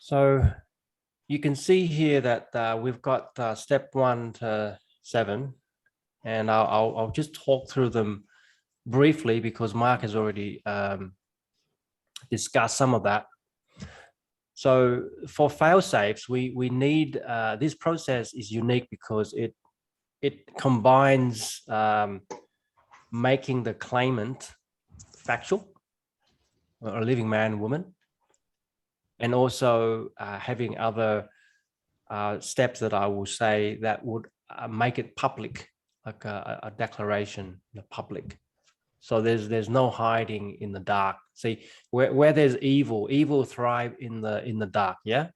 So you can see here that we've got step 1 to 7, and I'll just talk through them briefly because Mark has already discussed some of that. So for fail safes, we need this process is unique because it combines making the claimant factual, or a living man, woman, and also having other steps that I will say that would make it public, like a declaration in the public. So there's no hiding in the dark. See, where there's evil thrive in the dark. Yeah.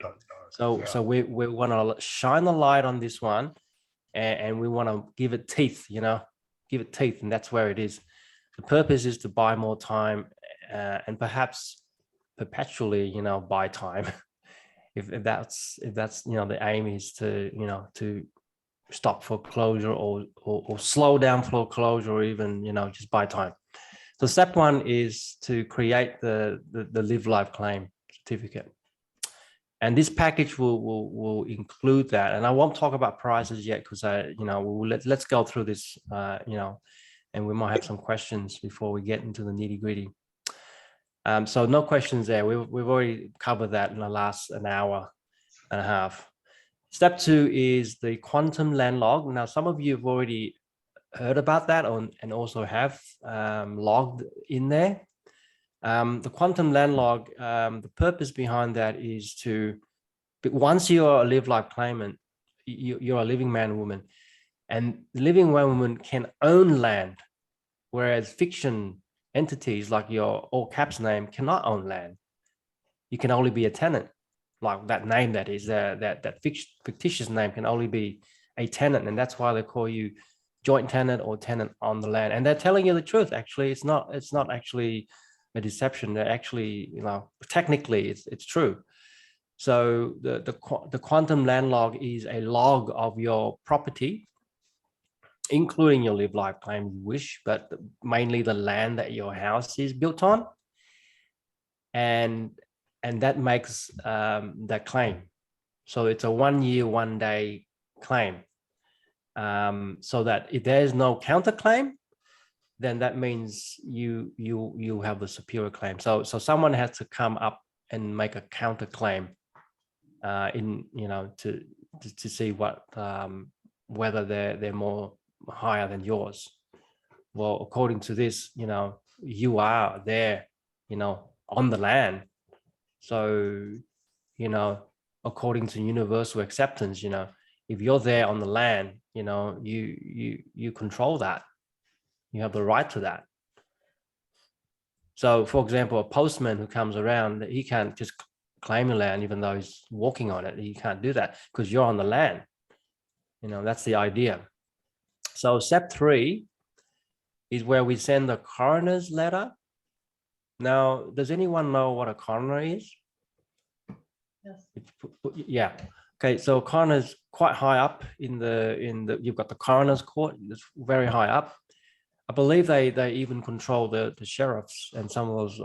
So we want to shine the light on this one, and we want to give it teeth. Give it teeth, and that's where it is. The purpose is to buy more time, and perhaps perpetually, buy time. if that's the aim is to to stop foreclosure or slow down foreclosure, or even just buy time. So step 1 is to create the live life claim certificate, and this package will include that. And I won't talk about prices yet because let's go through this and we might have some questions before we get into the nitty gritty. So no questions there. We've already covered that in the last an hour and a half. Step 2 is the quantum land log. Now, some of you have already heard about that and also have logged in there. The quantum land log, the purpose behind that is once you're a live life claimant, you're a living man or woman, and the living man or woman can own land, whereas fiction entities like your all caps name cannot own land. You can only be a tenant. Like that name, that is that fictitious name can only be a tenant, and that's why they call you joint tenant or tenant on the land. And they're telling you the truth. Actually, it's not actually a deception. They're actually, technically it's true. So the quantum land log is a log of your property, including your live life claim you wish, but mainly the land that your house is built on, and that makes that claim. So it's a 1 year, 1 day claim. So that if there's no counterclaim, then that means you have the superior claim. So someone has to come up and make a counterclaim to see what whether they're more higher than yours. Well, according to this, you are there, on the land. So, according to universal acceptance, if you're there on the land, you control that. You have the right to that. So, for example, a postman who comes around, he can't just claim your land even though he's walking on it. He can't do that because you're on the land. That's the idea. So step 3 is where we send the coroner's letter. Now, does anyone know what a coroner is? Yes. Yeah. Okay. So coroner's quite high up in the. You've got the coroner's court. It's very high up. I believe they even control the sheriffs and some of those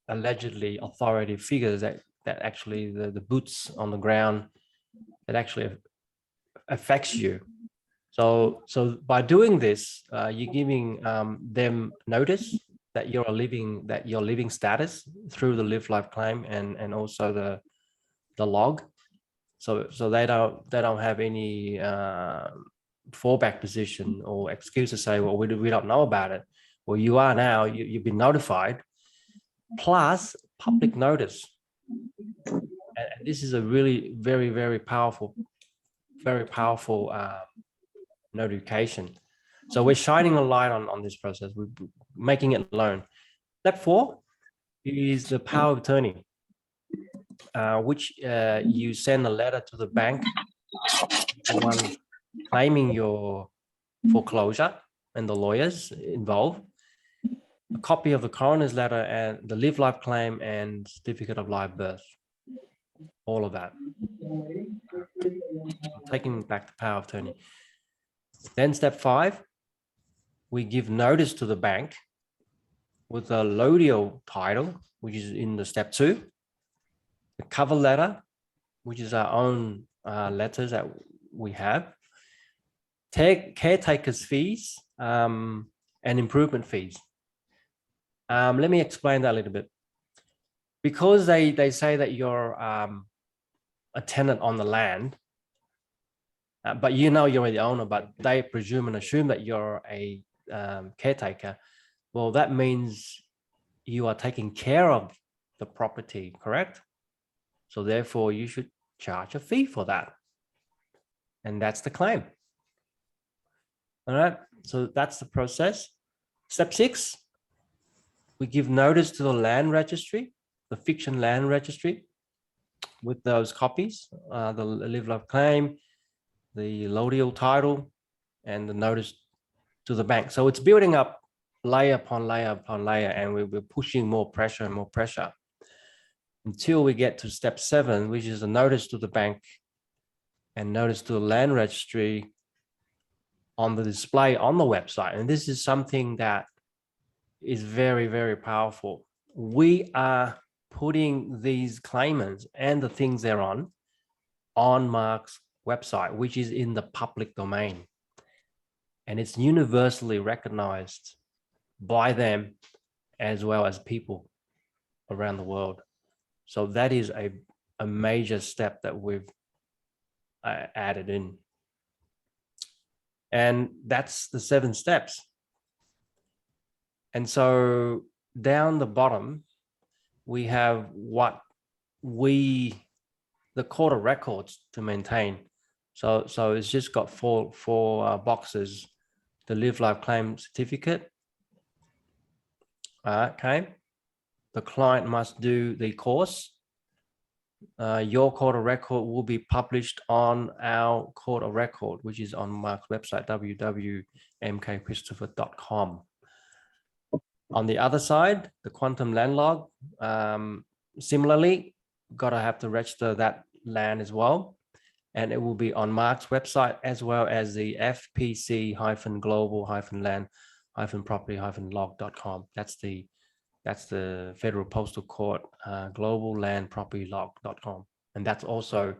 allegedly authoritative figures that actually the boots on the ground that actually affects you. So by doing this, you're giving them notice that your living status through the live life claim and also the log. So they don't have any fallback position or excuse to say, well, we don't know about it. Well, you are now. You've been notified, plus public notice, and this is a really very, very powerful notification. So we're shining a light on this process. We're making it known. Step 4 is the power of attorney, which you send a letter to the bank, the one claiming your foreclosure and the lawyers involved, a copy of the coroner's letter and the live life claim and certificate of live birth, all of that. Taking back the power of attorney. Then step 5, we give notice to the bank with a lodial title, which is in the step 2. the cover letter, which is our own letters that we have, caretakers fees, and improvement fees. Let me explain that a little bit. Because they say that you're a tenant on the land, but you know you're the owner, but they presume and assume that you're a caretaker. Well, that means you are taking care of the property, correct? So therefore, you should charge a fee for that. And that's the claim. All right, so that's the process. Step 6, we give notice to the land registry, the fiction land registry, with those copies, the live life claim, the allodial title, and the notice to the bank. So it's building up layer upon layer upon layer, and we're pushing more pressure and more pressure until we get to step 7, which is a notice to the bank and notice to the land registry on the display on the website. And this is something that is very, very powerful. We are putting these claimants and the things they're on Mark's website, which is in the public domain. And it's universally recognized by them as well as people around the world. So that is a major step that we've added in. And that's the 7 steps. And so down the bottom, we have what the court of records to maintain. So it's just got four boxes: the live life claim certificate. Okay. The client must do the course. Your court of record will be published on our court of record, which is on Mark's website, www.mkchristopher.com. On the other side, the quantum land log, similarly, got to have to register that land as well. And it will be on Mark's website, as well as the FPC-global-land-property-log.com. That's the Federal Postal Court global land property log.com. And that's also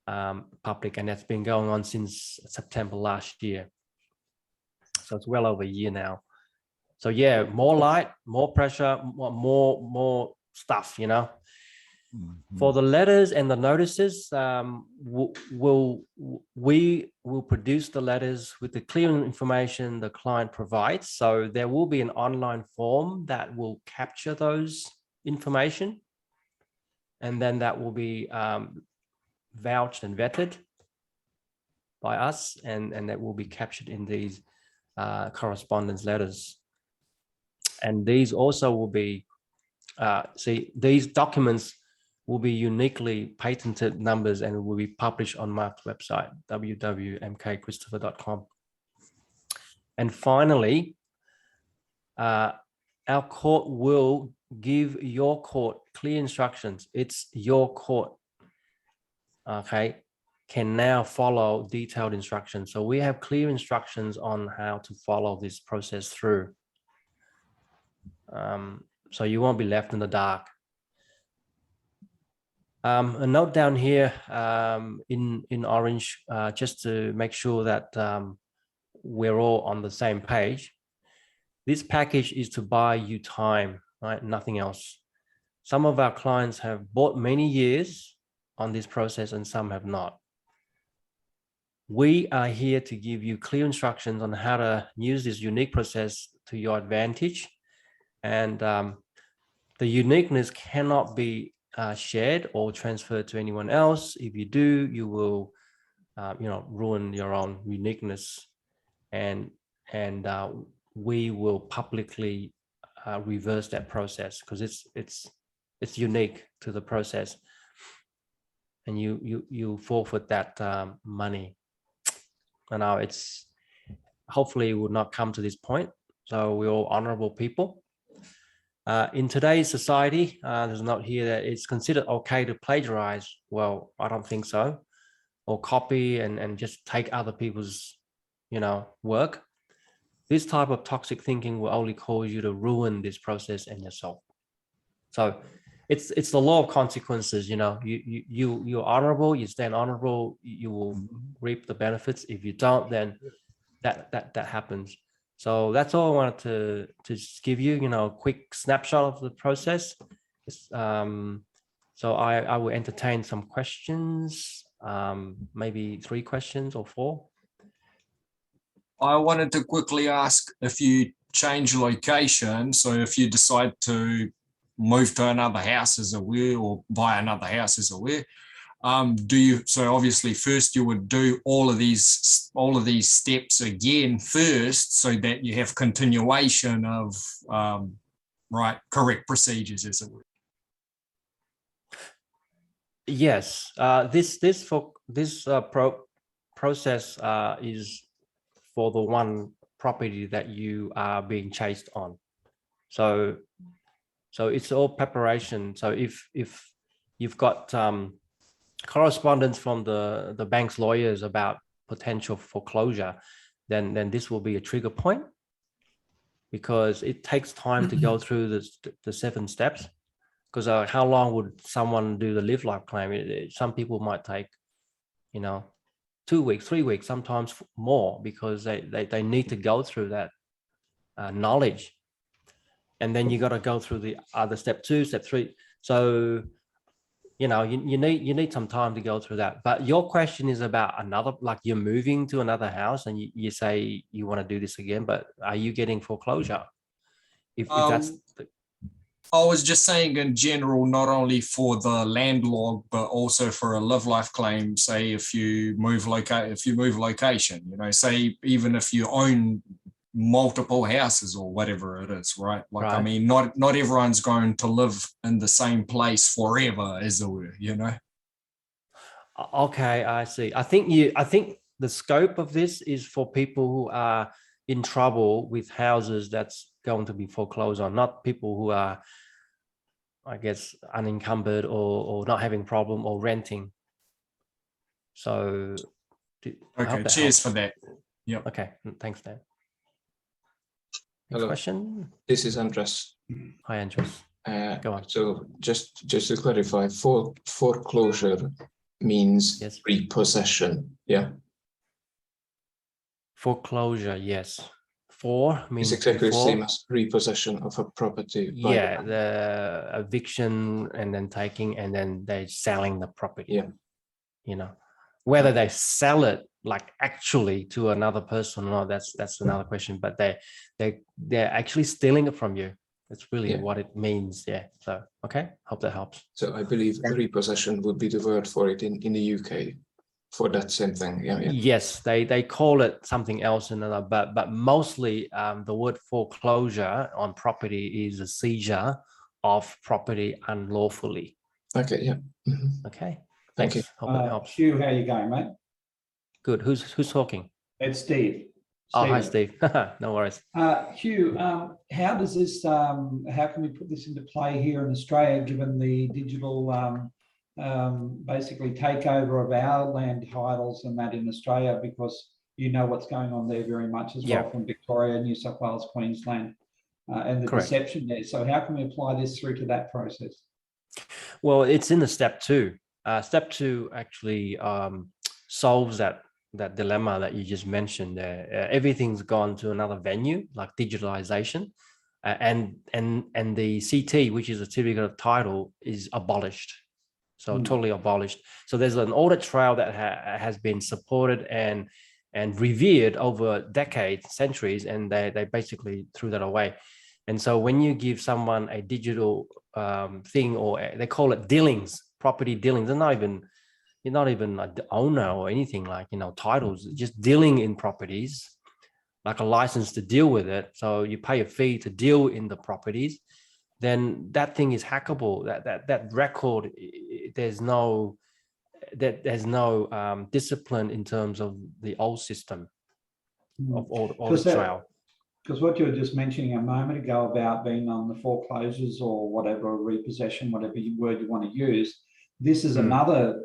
public, and that's been going on since September last year. So it's well over a year now. So yeah, more light, more pressure, more stuff, you know. Mm-hmm. For the letters and the notices, we will produce the letters with the clear information the client provides. So there will be an online form that will capture those information, and then that will be vouched and vetted by us, and that will be captured in these correspondence letters. And these also will be, these documents will be uniquely patented numbers and will be published on Mark's website, www.mkchristopher.com. And finally, our court will give your court clear instructions. It's your court, okay, can now follow detailed instructions. So we have clear instructions on how to follow this process through. So you won't be left in the dark. A note down here in orange, just to make sure that we're all on the same page. This package is to buy you time, right? Nothing else. Some of our clients have bought many years on this process and some have not. We are here to give you clear instructions on how to use this unique process to your advantage. And the uniqueness cannot be shared or transferred to anyone else. If you do, you will, ruin your own uniqueness, and we will publicly reverse that process because it's unique to the process, and you forfeit that money. I know it's hopefully it will not come to this point. So we're all honorable people. In today's society, there's a note here that it's considered okay to plagiarize. Well, I don't think so. Or copy and just take other people's, work. This type of toxic thinking will only cause you to ruin this process and yourself. So it's the law of consequences. You're honorable, you stand honorable, you will reap the benefits. If you don't, then that happens. So that's all I wanted to just give you, a quick snapshot of the process. So I will entertain some questions, maybe 3 questions or 4. I wanted to quickly ask, if you change location, so if you decide to move to another house as it were, or buy another house as it were, so obviously first you would do all of these steps again first, so that you have continuation of correct procedures as it were. Yes, this process is for the one property that you are being chased on. So it's all preparation. So if you've got correspondence from the bank's lawyers about potential foreclosure, then this will be a trigger point, because it takes time to go through the 7 steps. Because how long would someone do the live life claim? Some people might take, 2 weeks, 3 weeks, sometimes more, because they need to go through that knowledge. And then you got to go through the other step 2, step 3. So, you need some time to go through that. But your question is about another, like you're moving to another house and you say you want to do this again, but are you getting foreclosure? If that's I was just saying in general, not only for the landlord, but also for a live life claim. Say if you move location, say even if you own multiple houses or whatever it is, right? Like, right. I mean, not everyone's going to live in the same place forever, as it were, Okay, I see. I think the scope of this is for people who are in trouble with houses that's going to be foreclosed on, not people who are, I guess, unencumbered or not having problem or renting. So okay, cheers for that. Yeah. Okay, thanks, Dan. Hello. Question? This is Andres. Hi, Andres. Go on. So just to clarify, foreclosure means yes. repossession. Yeah. Foreclosure, yes. For means it's exactly before. the same as repossession of a property. Yeah, the eviction and then taking and then they selling the property. Yeah. Whether they sell it like actually to another person or not, that's another question. But they're actually stealing it from you. That's really what it means. Yeah. So okay, hope that helps. So I believe repossession would be the word for it in the UK for that same thing. Yeah. Yes, they call it something else in another, but mostly the word foreclosure on property is a seizure of property unlawfully. Okay. Yeah. Mm-hmm. Okay. Thanks. Thank you. Hope that helps. Hugh, how you going, mate? Good. Who's talking? It's Steve. Oh, hi, Steve. No worries. Hugh, how does this? How can we put this into play here in Australia, given the digital, basically takeover of our land titles and that in Australia? Because you know what's going on there very much as well from Victoria, New South Wales, Queensland, and the deception there. So how can we apply this through to that process? Well, it's in the step 2. Step 2 actually solves that dilemma that you just mentioned there. Everything's gone to another venue, like digitalization, and the CT, which is a certificate of title, is abolished. So totally abolished. So there's an audit trail that has been supported and revered over decades, centuries, and they basically threw that away. And so when you give someone a digital thing, or they call it dealings, property dealings, you're not even an owner or anything, like, titles, just dealing in properties, like a license to deal with it. So you pay a fee to deal in the properties, then that thing is hackable. That record, there's no discipline in terms of the old system of audit trail. Because what you were just mentioning a moment ago about being on the foreclosures or whatever, repossession, whatever word you want to use, this is another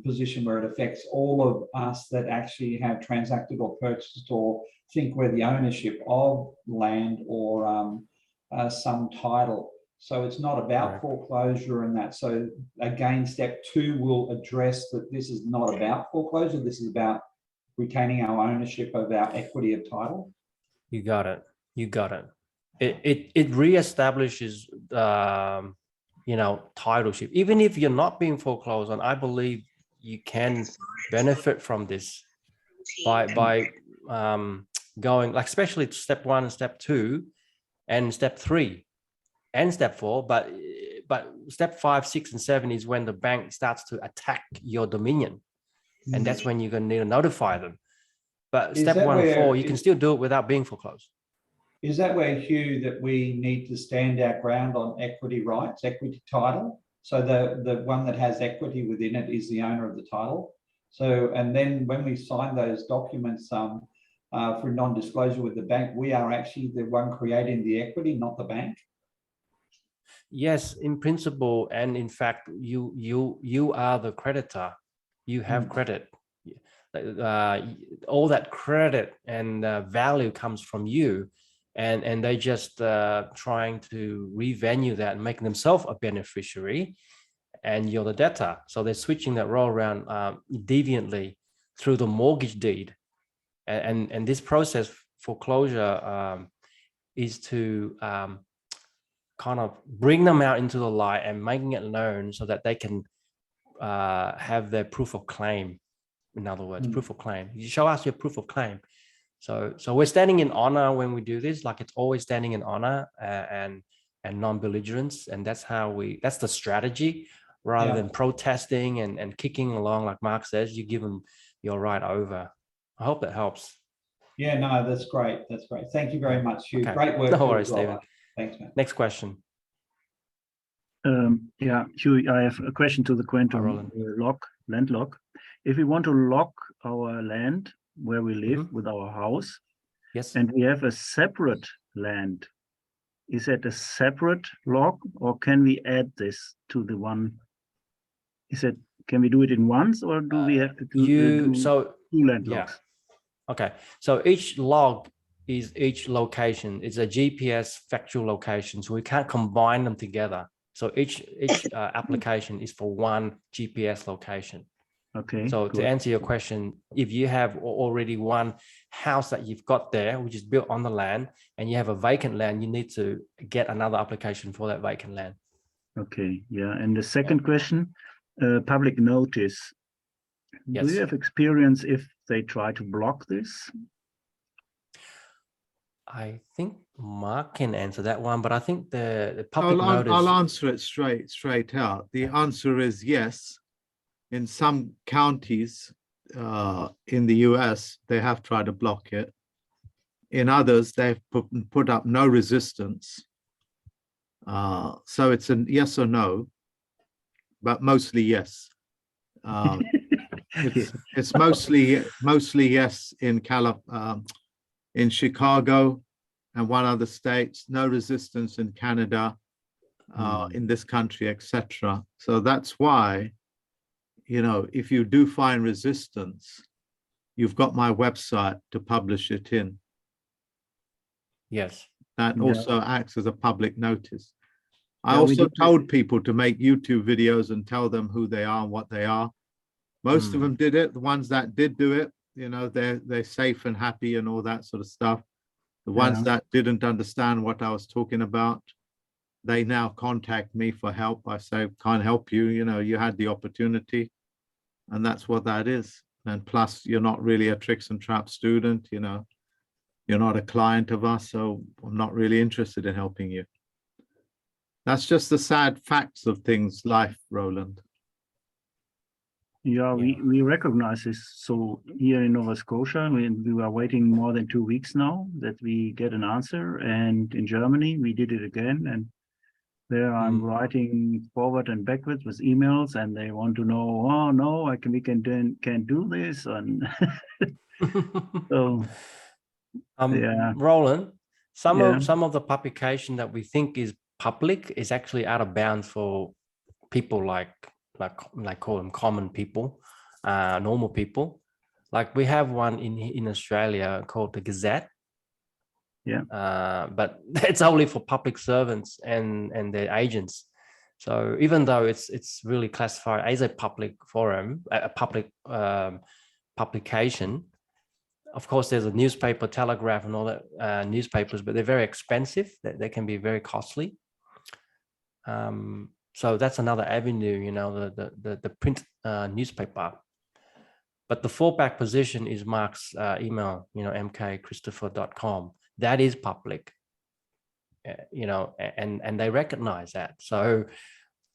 position where it affects all of us that actually have transacted or purchased or think we're the ownership of land or some title. So it's not about Right. foreclosure and that. So again, step 2 will address that this is not about foreclosure. This is about retaining our ownership of our equity of title. You got it. You got it. It reestablishes, titleship. Even if you're not being foreclosed on, I believe you can benefit from this by going, like, especially step 1 and step 2 and step 3 and step 4. But step 5, 6, and 7 is when the bank starts to attack your dominion, and that's when you're going to need to notify them. But Is step that 1 and 4, where you can still do it without being foreclosed. Is that where, Hugh, that we need to stand our ground on equity rights, equity title? So the one that has equity within it is the owner of the title. So, and then when we sign those documents for non-disclosure with the bank, we are actually the one creating the equity, not the bank. Yes, in principle, and in fact, you are the creditor. You have credit. All that credit and value comes from you, and they just trying to revenue that and make themselves a beneficiary, and you're the debtor. So they're switching that role around deviantly through the mortgage deed, and this process, foreclosure, is to kind of bring them out into the light and making it known so that they can have their proof of claim. In other words, proof of claim. You show us your proof of claim. So we're standing in honor when we do this. Like, it's always standing in honor and non-belligerence, and that's the strategy, rather than protesting and kicking along. Like Mark says, you give them your right over. I hope that helps. Yeah, no, that's great. That's great. Thank you very much, Hugh. Okay. Great work. No worries, Stephen. Thanks, man. Next question. Yeah, Hugh, I have a question to the quantum land lock. If we want to lock our land where we live with our house, yes, and we have a separate land, is that a separate lock, or can we add this to the one? Can we do it in once, or do we have to do two land locks? Okay, so each log is each location. It's a GPS factual location, so we can't combine them together. So each application is for one GPS location. Okay. So good. to answer your question, if you have already one house that you've got there, which is built on the land, and you have a vacant land, you need to get another application for that vacant land. Okay, yeah. And the second question, public notice. Yes. Do you have experience if they try to block this? I think Mark can answer that one, but I think the public notice. I'll answer it straight out. The answer is yes. In some counties in the US, they have tried to block it. In others, they've put up no resistance. So it's a yes or no, but mostly yes. It's mostly yes in Chicago and one other states, no resistance in Canada, in this country, etc. So that's why, if you do find resistance, you've got my website to publish it in. Yes. That also acts as a public notice. I Yeah, also told people to make YouTube videos and tell them who they are and what they are. Most of them did it. The ones that did do it, they're safe and happy and all that sort of stuff. The ones that didn't understand what I was talking about, they now contact me for help. I say, can't help you. You had the opportunity, and that's what that is. And plus, you're not really a tricks and traps student. You're not a client of us, so I'm not really interested in helping you. That's just the sad facts of things, life, Roland. Yeah, we recognize this. So here in Nova Scotia, we are waiting more than 2 weeks now that we get an answer. And in Germany, we did it again. And there I'm writing forward and backwards with emails, and they want to know, oh no, we can't do this. And so Roland, some of the publication that we think is public is actually out of bounds for people like call them common people, normal people. Like we have one in Australia called the Gazette, But it's only for public servants and their agents. So even though it's really classified as a public forum, a public publication, of course there's a newspaper, Telegraph, and all that newspapers, but they're very expensive. They can be very costly. So that's another avenue, you know, the print newspaper. But the fallback position is Mark's email, you know, mkchristopher.com. That is public, you know, and they recognize that. So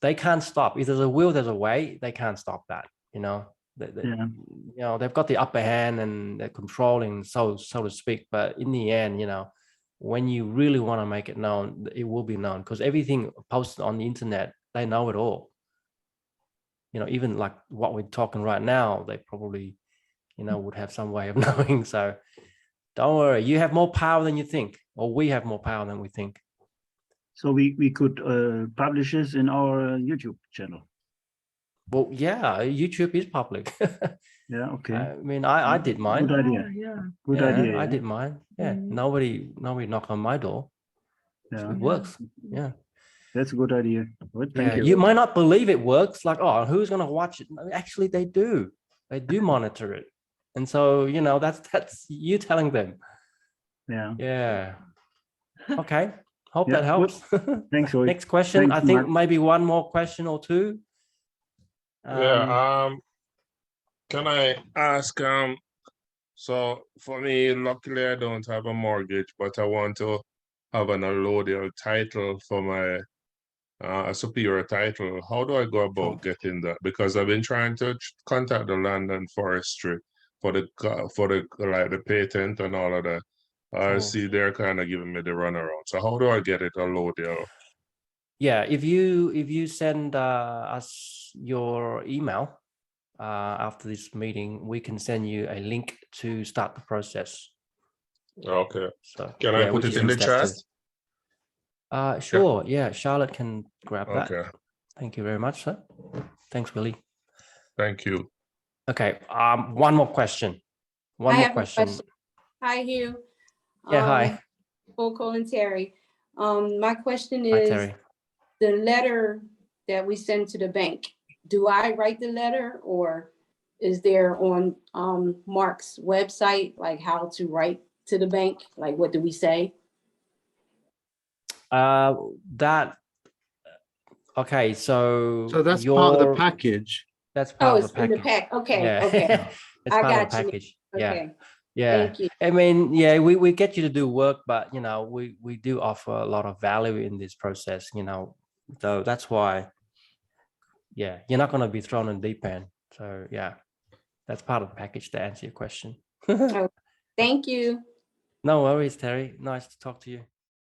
they can't stop. If there's a will, there's a way. They can't stop that, you know. You know, they've got the upper hand and they're controlling, so to speak. But in the end, you know, when you really want to make it known, it will be known, because everything posted on the internet, they know it all. You know, even like what we're talking right now, they probably, you know, would have some way of knowing. So don't worry, you have more power than you think, or we have more power than we think. So we could publish this in our YouTube channel. Well, yeah, YouTube is public. Yeah, okay. I mean, I did mine. Good idea. Yeah. Good Yeah, idea. I Yeah. did mine. Yeah, Mhm. nobody knocked on my door. Yeah. It works. Yeah. That's a good idea. Good, thank Yeah, you. you might not believe it works. Like, oh, who's gonna watch it? Actually, they do. They do monitor it, and so you know that's you telling them. Yeah. Yeah. Okay. Hope Yeah, that helps. Thanks, Roy. Next question. Thanks, I think Mark. maybe one more question or two. Can I ask, so for me, luckily I don't have a mortgage, but I want to have an allodial title for my a superior title. How do I go about getting that? Because I've been trying to contact the land and forestry for the like the patent and all of that. I Sure. see they're kind of giving me the runaround. So how do I get it allodial? Yeah, if you send us your email after this meeting, we can send you a link to start the process. Okay. So Can yeah, I put which it is in the steps chat? sure. Yeah, Charlotte can grab that. Okay. Thank you very much, sir. Thanks, Willie. Thank you. Okay. One more question. One I more have a question. question. Hi, Hugh. Yeah, hi. Focal and Terry. My question Hi, is, Terry. the letter that we send to the bank, do I write the letter, or is there on Mark's website, like how to write to the bank? Like, what do we say? Okay, so So that's part of the your package. that's Oh, part of it's the in the package. pack. Okay, Yeah. okay. It's I part of the got you. package. Yeah. Okay, Yeah. thank you. I mean, yeah, we get you to do work, but you know, we do offer a lot of value in this process, you know. So that's why, yeah, you're not gonna be thrown in the deep end. So yeah, that's part of the package to answer your question. Thank you. No worries, Terry. Nice to talk to you.